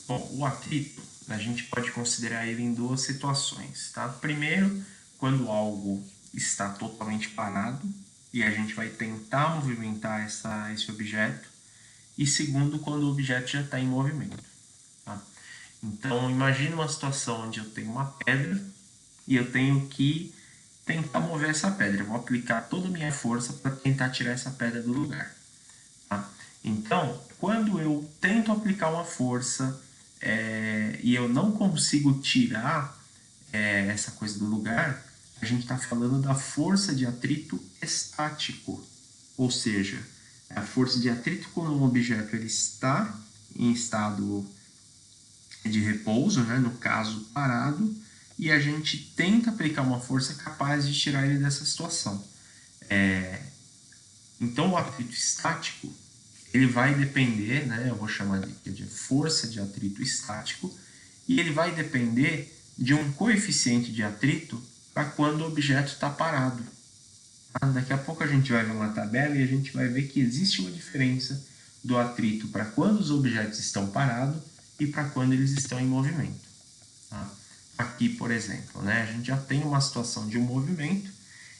Bom, o atrito, a gente pode considerar ele em duas situações, tá? Primeiro, quando algo está totalmente parado e a gente vai tentar movimentar esse objeto. E segundo, quando o objeto já está em movimento, tá? Então, imagine uma situação onde eu tenho uma pedra e eu tenho que tentar mover essa pedra. Eu vou aplicar toda a minha força para tentar tirar essa pedra do lugar. Tá? Então, quando eu tento aplicar uma força e eu não consigo tirar essa coisa do lugar, a gente está falando da força de atrito estático. Ou seja, a força de atrito quando um objeto ele está em estado de repouso, né, no caso parado, e a gente tenta aplicar uma força capaz de tirar ele dessa situação. Então, o atrito estático ele vai depender, né, eu vou chamar de força de atrito estático, e ele vai depender de um coeficiente de atrito para quando o objeto está parado. Daqui a pouco a gente vai ver uma tabela e a gente vai ver que existe uma diferença do atrito para quando os objetos estão parados e para quando eles estão em movimento. Tá? Aqui, por exemplo, né, a gente já tem uma situação de um movimento,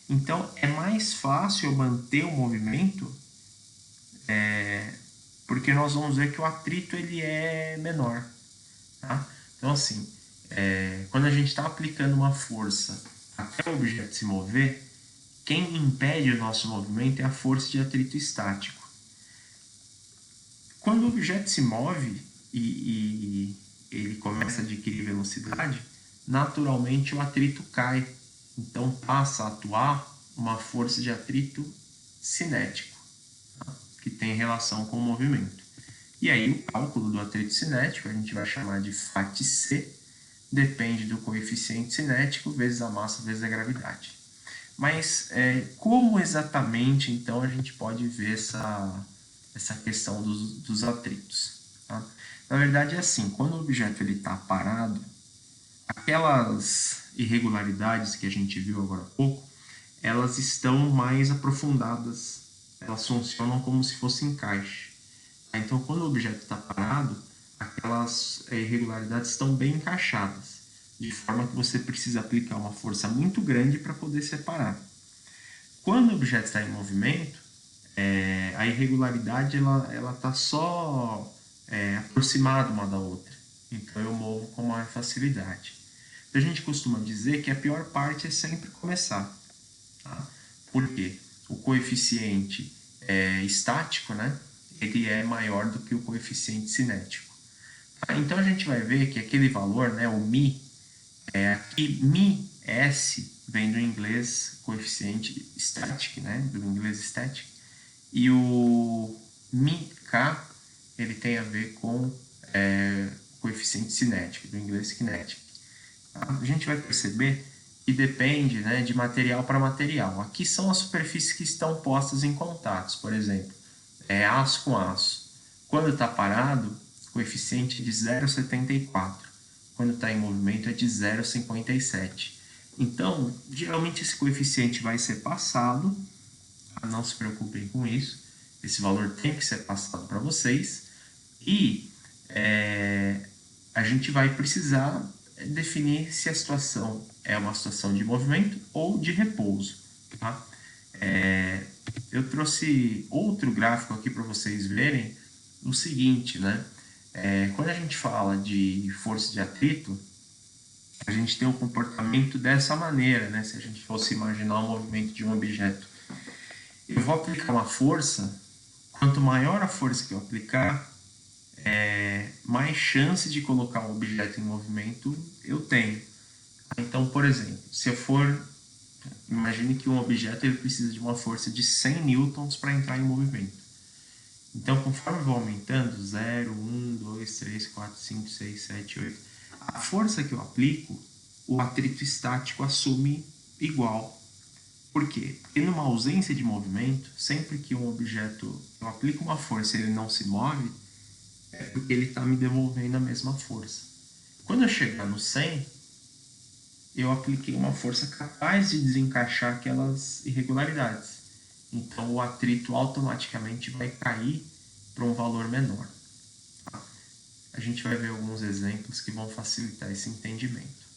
então é mais fácil eu manter o movimento porque nós vamos ver que o atrito ele é menor. Tá? Então, assim, quando a gente está aplicando uma força até o objeto se mover, quem impede o nosso movimento é a força de atrito estático. Quando o objeto se move e ele começa a adquirir velocidade, naturalmente o atrito cai. Então passa a atuar uma força de atrito cinético, tá? Que tem relação com o movimento. E aí o cálculo do atrito cinético a gente vai chamar de FAT-C, depende do coeficiente cinético vezes a massa vezes a gravidade. Mas como exatamente então a gente pode ver essa questão dos atritos? Tá? Na verdade é assim, quando o objeto está parado, aquelas irregularidades que a gente viu agora há pouco, elas estão mais aprofundadas, elas funcionam como se fosse encaixe. Então, quando o objeto está parado, aquelas irregularidades estão bem encaixadas, de forma que você precisa aplicar uma força muito grande para poder separar. Quando o objeto está em movimento, a irregularidade ela está só aproximada uma da outra. Então eu movo com maior facilidade. Então, a gente costuma dizer que a pior parte é sempre começar. Tá? Por quê? O coeficiente estático, né? Ele é maior do que o coeficiente cinético. Tá? Então a gente vai ver que aquele valor, né, o μ, aqui μ S vem do inglês coeficiente static, né, do inglês static, e o μk ele tem a ver com coeficiente cinético, do inglês kinetic. Tá? A gente vai perceber que depende, né, de material para material. Aqui são as superfícies que estão postas em contatos, por exemplo, aço com aço. Quando está parado, o coeficiente é de 0,74. Quando está em movimento é de 0,57. Então, geralmente esse coeficiente vai ser passado, não se preocupem com isso, esse valor tem que ser passado para vocês, e a gente vai precisar definir se a situação é uma situação de movimento ou de repouso. Tá? Eu trouxe outro gráfico aqui para vocês verem o seguinte, né? Quando a gente fala de força de atrito, a gente tem um comportamento dessa maneira, né? Se a gente fosse imaginar o movimento de um objeto, eu vou aplicar uma força, quanto maior a força que eu aplicar, mais chance de colocar o objeto em movimento eu tenho. Então, por exemplo, se eu for, imagine que um objeto ele precisa de uma força de 100 newtons para entrar em movimento. Então, conforme eu vou aumentando, 0, 1, 2, 3, 4, 5, 6, 7, 8, a força que eu aplico, o atrito estático assume igual. Por quê? Porque numa ausência de movimento, sempre que um objeto, eu aplico uma força e ele não se move, é porque ele está me devolvendo a mesma força. Quando eu chegar no 100, eu apliquei uma força capaz de desencaixar aquelas irregularidades. Então o atrito automaticamente vai cair para um valor menor. A gente vai ver alguns exemplos que vão facilitar esse entendimento.